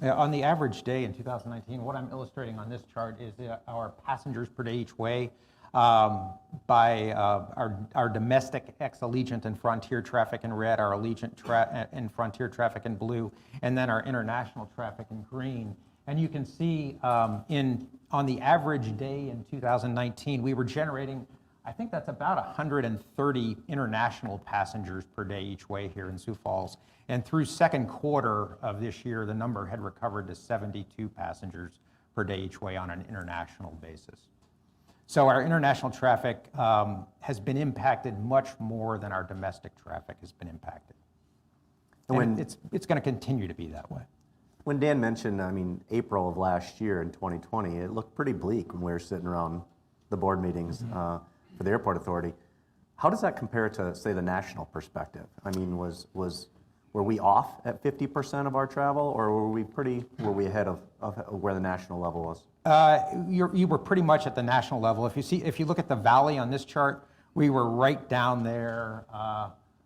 On the average day in 2019, what I'm illustrating on this chart is our passengers per day each way by our domestic ex-Allegiant and Frontier traffic in red, our Allegiant and Frontier traffic in blue, and then our international traffic in green. And you can see on the average day in 2019, we were generating, I think that's about 130 international passengers per day each way here in Sioux Falls. And through second quarter of this year, the number had recovered to 72 passengers per day each way on an international basis. So our international traffic has been impacted much more than our domestic traffic has been impacted. And it's going to continue to be that way. When Dan mentioned, I mean, April of last year in 2020, it looked pretty bleak when we were sitting around the board meetings for the airport authority. How does that compare to, say, the national perspective? I mean, were we off at 50% of our travel, or were we ahead of where the national level was? You were pretty much at the national level. If you look at the valley on this chart, we were right down there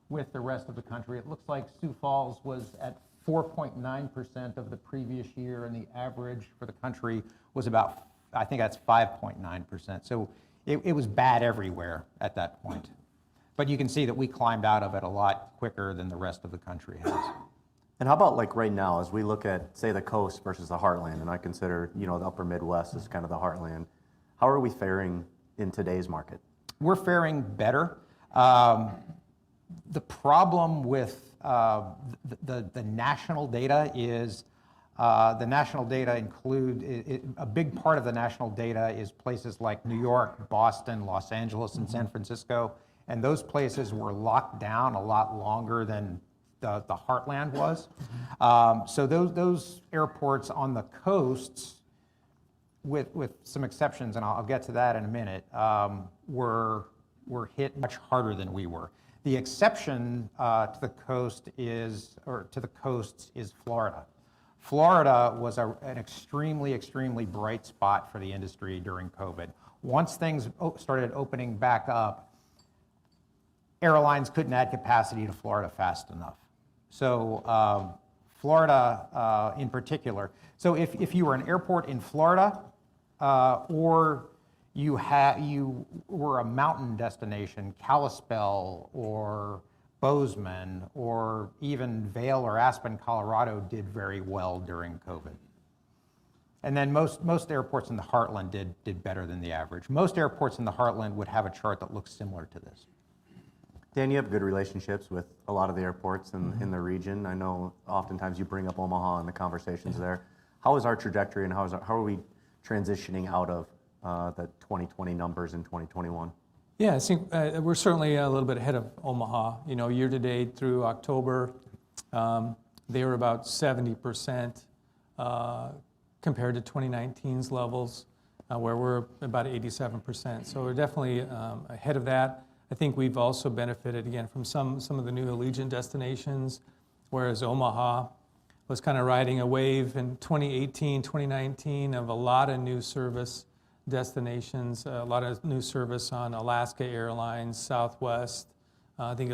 with the rest of the country. It looks like Sioux Falls was at 4.9% of the previous year, and the average for the country was about, I think that's 5.9%. So it was bad everywhere at that point. But you can see that we climbed out of it a lot quicker than the rest of the country has. And how about like right now, as we look at, say, the coast versus the heartland, and I consider, the upper Midwest as kind of the heartland, how are we faring in today's market? We're faring better. The problem with the national data is the national data a big part of the national data is places like New York, Boston, Los Angeles, and San Francisco. And those places were locked down a lot longer than the heartland was. So those airports on the coasts, with some exceptions, and I'll get to that in a minute, were hit much harder than we were. The exception to the coasts is Florida. Florida was an extremely, extremely bright spot for the industry during COVID. Once things started opening back up, airlines couldn't add capacity to Florida fast enough. So Florida in particular. So if you were an airport in Florida or you were a mountain destination, Kalispell or Bozeman or even Vail or Aspen, Colorado did very well during COVID. And then most airports in the heartland did better than the average. Most airports in the heartland would have a chart that looks similar to this. Dan, you have good relationships with a lot of the airports in the region. I know oftentimes you bring up Omaha in the conversations there. How is our trajectory and how are we transitioning out of the 2020 numbers in 2021? Yeah, I think we're certainly a little bit ahead of Omaha. Year to date through October, they were about 70% compared to 2019's levels, where we're about 87%. So we're definitely ahead of that. I think we've also benefited, again, from some of the new Allegiant destinations, whereas Omaha was kind of riding a wave in 2018, 2019 of a lot of new service destinations, a lot of new service on Alaska Airlines, Southwest. I think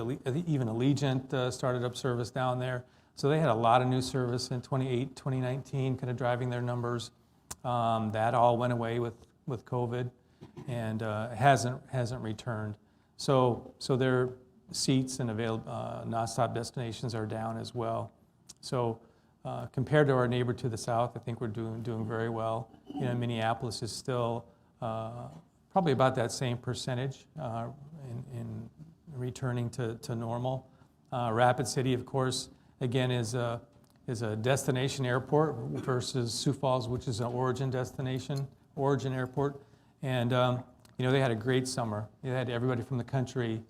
even Allegiant started up service down there. So they had a lot of new service in 2019, kind of driving their numbers. That all went away with COVID, and hasn't returned. So their seats and available nonstop destinations are down as well. So compared to our neighbor to the south, I think we're doing very well. Minneapolis is still probably about that same percentage in returning to normal. Rapid City, of course, again is a destination airport versus Sioux Falls, which is an origin airport, and they had a great summer. They had everybody from the country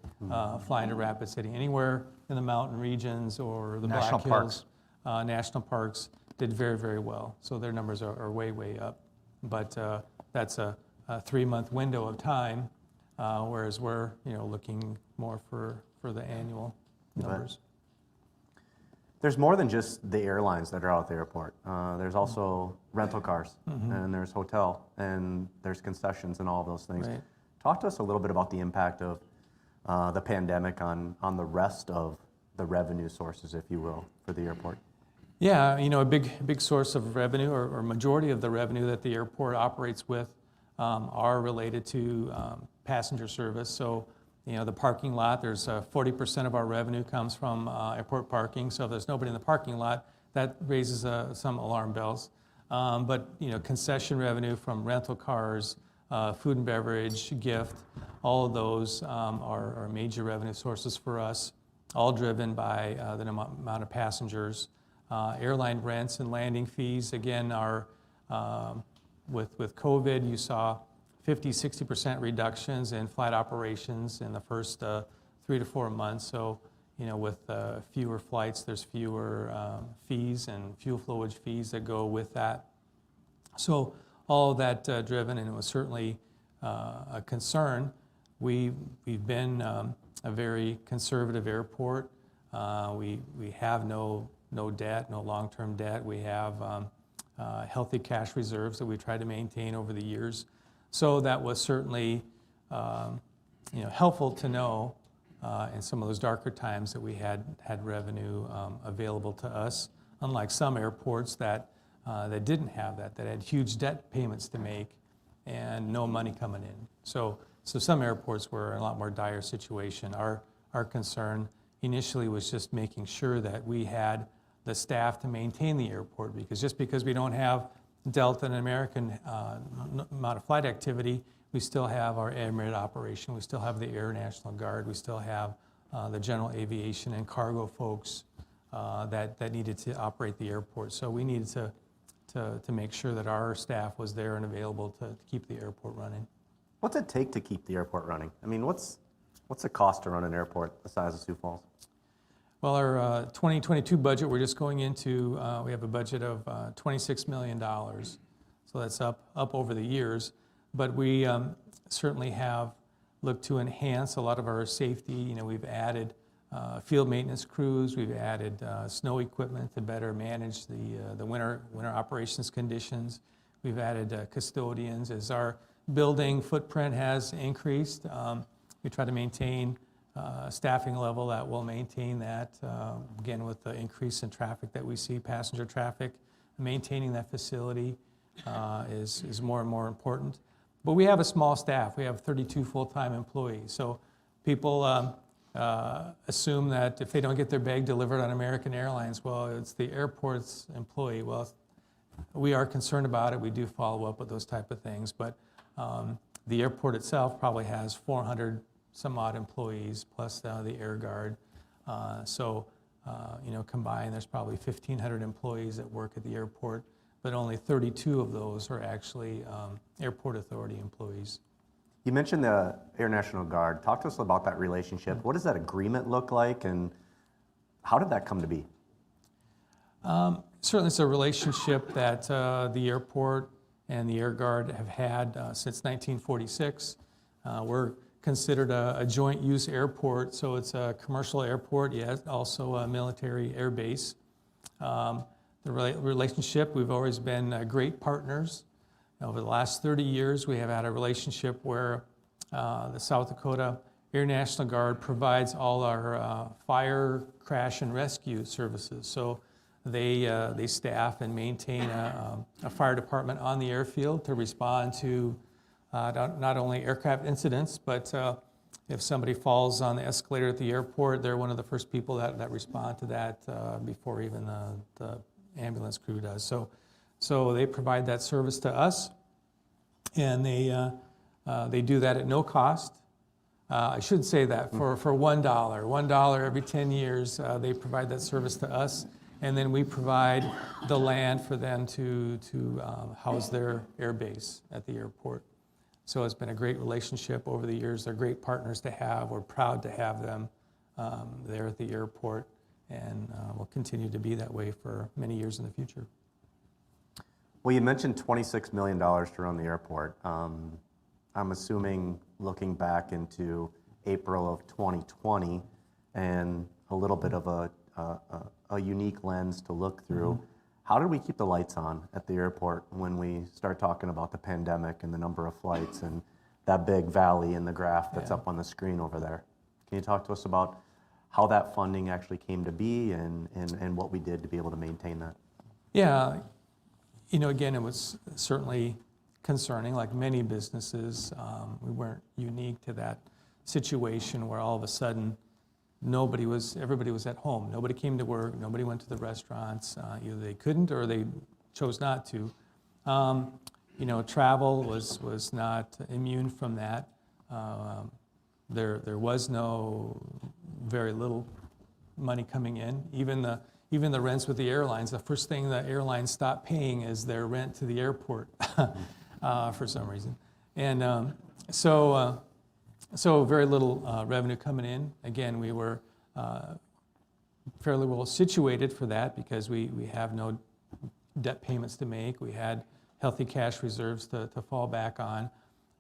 flying to Rapid City. Anywhere in the mountain regions or the National Black Hills, national parks did very, very well. So their numbers are way, way up. But that's a 3-month window of time, whereas we're looking more for the annual numbers. There's more than just the airlines that are out at the airport. There's also rental cars, and there's hotel, and there's concessions and all of those things. Right. Talk to us a little bit about the impact of the pandemic on the rest of the revenue sources, if you will, for the airport. Yeah, a big source of revenue, or majority of the revenue that the airport operates with, are related to passenger service. So, the parking lot, there's 40% of our revenue comes from airport parking. So if there's nobody in the parking lot, that raises some alarm bells. But concession revenue from rental cars, food and beverage, gift, all of those are major revenue sources for us, all driven by the amount of passengers. Airline rents and landing fees, again, are with COVID, you saw 50-60% reductions in flight operations in the first 3 to 4 months. So, with fewer flights, there's fewer fees and fuel flowage fees that go with that. So all of that driven, and it was certainly a concern. We've been a very conservative airport. We have no debt, no long-term debt. We have healthy cash reserves that we try to maintain over the years. So that was certainly helpful to know in some of those darker times that we had revenue available to us, unlike some airports that didn't have that had huge debt payments to make and no money coming in. So some airports were in a lot more dire situation. Our concern initially was just making sure that we had the staff to maintain the airport, because we don't have Delta and American amount of flight activity, we still have our air med operation, we still have the Air National Guard, we still have the general aviation and cargo folks that needed to operate the airport. So we needed to make sure that our staff was there and available to keep the airport running. What's it take to keep the airport running? I mean, what's the cost to run an airport the size of Sioux Falls? Well, our 2022 budget, we're just going into, we have a budget of $26 million. So that's up over the years. But we certainly have looked to enhance a lot of our safety. We've added field maintenance crews. We've added snow equipment to better manage the winter operations conditions. We've added custodians. As our building footprint has increased, we try to maintain staffing level that will maintain that. Again, with the increase in traffic that we see, passenger traffic, maintaining that facility is more and more important. But we have a small staff. We have 32 full-time employees. So people assume that if they don't get their bag delivered on American Airlines, well, it's the airport's employee. Well, we are concerned about it. We do follow up with those type of things. But the airport itself probably has 400 some odd employees, plus the Air Guard. Combined, there's probably 1,500 employees that work at the airport, but only 32 of those are actually Airport Authority employees. You mentioned the Air National Guard. Talk to us about that relationship. What does that agreement look like, and how did that come to be? Certainly it's a relationship that the airport and the Air Guard have had since 1946. We're considered a joint use airport, so it's a commercial airport, yet also a military air base. The relationship, we've always been great partners. Over the last 30 years, we have had a relationship where the South Dakota Air National Guard provides all our fire, crash, and rescue services. So they staff and maintain a fire department on the airfield to respond to not only aircraft incidents, but if somebody falls on the escalator at the airport, they're one of the first people that respond to that before even the ambulance crew does. So they provide that service to us, and they do that at no cost. I should say that for $1 every 10 years, they provide that service to us, and then we provide the land for them to house their air base at the airport. So it's been a great relationship over the years. They're great partners to have. We're proud to have them there at the airport, and will continue to be that way for many years in the future. Well, you mentioned $26 million to run the airport. I'm assuming looking back into April of 2020 and a little bit of a unique lens to look through, how did we keep the lights on at the airport when we start talking about the pandemic and the number of flights and that big valley in the graph that's up on the screen over there? Can you talk to us about how that funding actually came to be and what we did to be able to maintain that? Yeah, again, it was certainly concerning, like many businesses. We weren't unique to that situation where all of a sudden everybody was at home. Nobody came to work, nobody went to the restaurants. Either they couldn't or they chose not to. Travel was not immune from that. There was very little money coming in. Even the rents with the airlines, the first thing the airlines stopped paying is their rent to the airport for some reason. And so very little revenue coming in. Again, we were fairly well situated for that because we have no debt payments to make. We had healthy cash reserves to fall back on.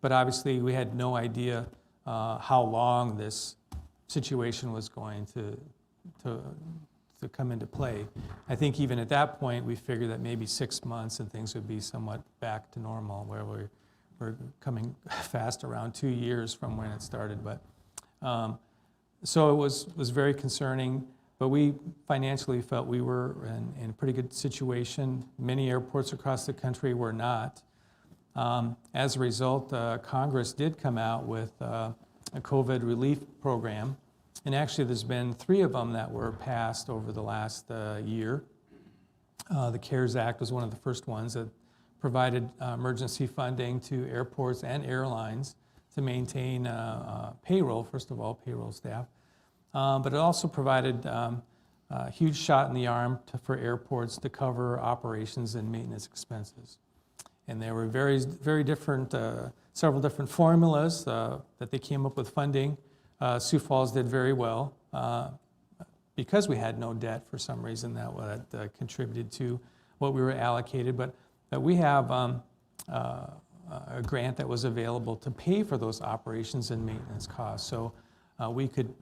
But obviously, we had no idea how long this situation was going to come into play. I think even at that point, we figured that maybe 6 months and things would be somewhat back to normal, where we're coming fast around 2 years from when it started. But so it was very concerning. But we financially felt we were in a pretty good situation. Many airports across the country were not. As a result, Congress did come out with a COVID relief program. And actually, there's been 3 of them that were passed over the last year. The CARES Act was one of the first ones that provided emergency funding to airports and airlines to maintain payroll, first of all, payroll staff. But it also provided a huge shot in the arm for airports to cover operations and maintenance expenses. And there were very different, several different formulas that they came up with funding. Sioux Falls did very well because we had no debt for some reason that contributed to what we were allocated. But we have a grant that was available to pay for those operations and maintenance costs. So we could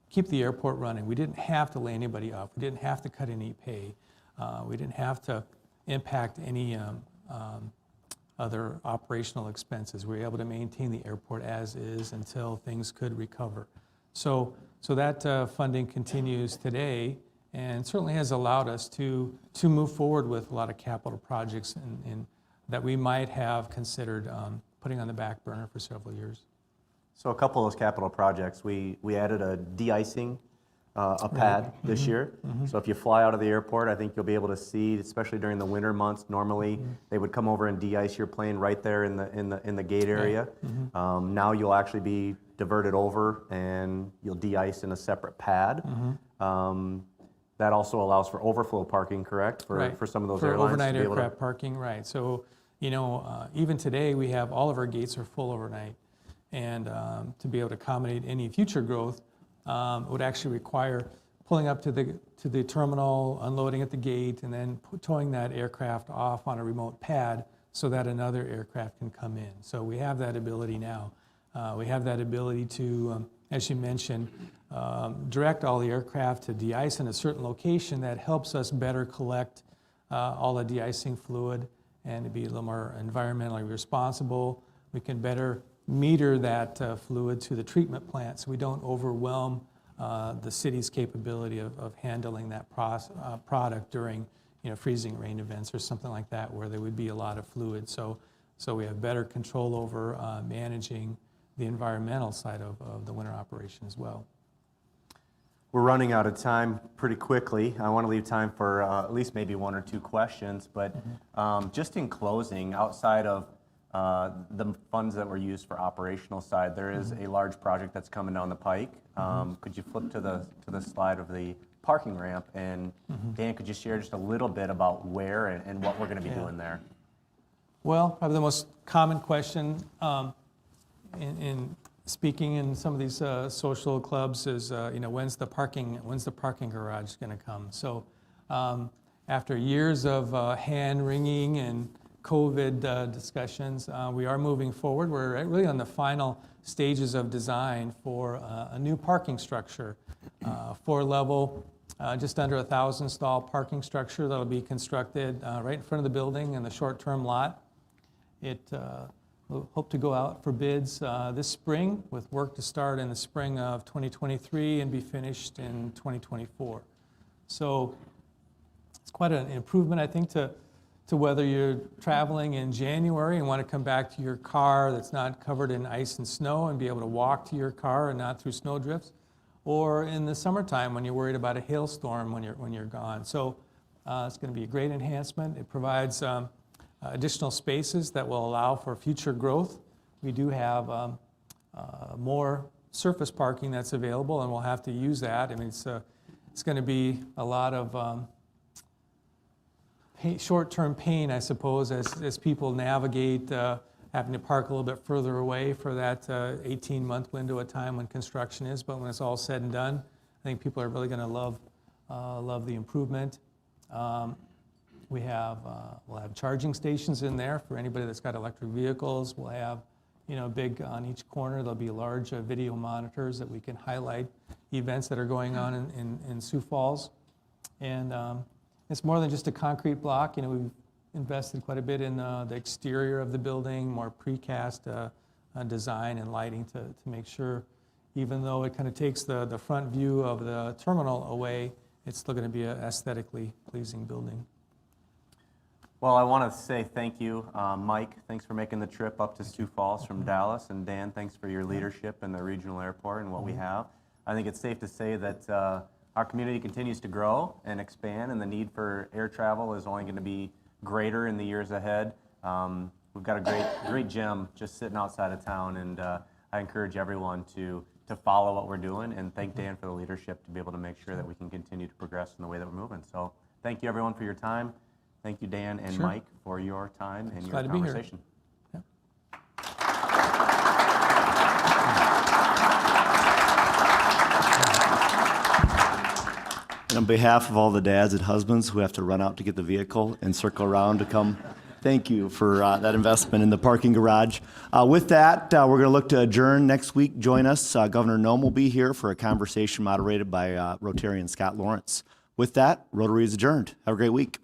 keep the airport running. We didn't have to lay anybody off. We didn't have to cut any pay. We didn't have to impact any other operational expenses. We were able to maintain the airport as is until things could recover. So that funding continues today and certainly has allowed us to move forward with a lot of capital projects that we might have considered putting on the back burner for several years. So a couple of those capital projects, we added a de-icing a pad this year. So if you fly out of the airport, I think you'll be able to see, especially during the winter months, normally they would come over and de-ice your plane right there in the gate area. Now you'll actually be diverted over and you'll de-ice in a separate pad. That also allows for overflow parking, correct? For some of those airlines. For overnight aircraft parking, right. So, even today we have all of our gates are full overnight. And to be able to accommodate any future growth would actually require pulling up to the terminal, unloading at the gate, and then towing that aircraft off on a remote pad so that another aircraft can come in. So we have that ability now. We have that ability to, as you mentioned, direct all the aircraft to de-ice in a certain location that helps us better collect all the de-icing fluid and to be a little more environmentally responsible. We can better meter that fluid to the treatment plant so we don't overwhelm the city's capability of handling that product during freezing rain events or something like that where there would be a lot of fluid. So we have better control over managing the environmental side of the winter operation as well. We're running out of time pretty quickly. I want to leave time for at least maybe 1 or 2 questions, but just in closing, outside of the funds that were used for operational side, there is a large project that's coming down the pike. Could you flip to the slide of the parking ramp? And Dan, could you share just a little bit about where and what we're going to be doing there? Well, probably the most common question in speaking in some of these social clubs is, when's the parking garage going to come? So after years of hand wringing and COVID discussions, we are moving forward. We're really on the final stages of design for a new parking structure, 4-level, just under 1,000 stall parking structure that'll be constructed right in front of the building in the short-term lot. We'll hope to go out for bids this spring, with work to start in the spring of 2023 and be finished in 2024. So it's quite an improvement, I think, to whether you're traveling in January and want to come back to your car that's not covered in ice and snow and be able to walk to your car and not through snowdrifts, or in the summertime when you're worried about a hailstorm when you're gone. So it's going to be a great enhancement. It provides additional spaces that will allow for future growth. We do have more surface parking that's available, and we'll have to use that. I mean, it's going to be a lot of short-term pain, I suppose, as people navigate having to park a little bit further away for that 18-month window of time when construction is. But when it's all said and done, I think people are really going to love the improvement. We'll have charging stations in there for anybody that's got electric vehicles. We'll have, big on each corner. There'll be large video monitors that we can highlight events that are going on in Sioux Falls. And it's more than just a concrete block. We've invested quite a bit in the exterior of the building, more precast design and lighting to make sure, even though it kind of takes the front view of the terminal away, it's still going to be an aesthetically pleasing building. Well, I want to say thank you, Mike. Thanks for making the trip up to Sioux Falls from Dallas, and Dan, thanks for your leadership in the regional airport and what we have. I think it's safe to say that our community continues to grow and expand, and the need for air travel is only going to be greater in the years ahead. We've got a great gem just sitting outside of town, and I encourage everyone to follow what we're doing, and thank Dan for the leadership to be able to make sure that we can continue to progress in the way that we're moving. So thank you, everyone, for your time. Thank you, Dan and Mike, for your time and your conversation. And on behalf of all the dads and husbands who have to run out to get the vehicle and circle around to come, thank you for that investment in the parking garage. With that, we're going to look to adjourn next week. Join us. Governor Noem will be here for a conversation moderated by Rotarian Scott Lawrence. With that, Rotary is adjourned. Have a great week.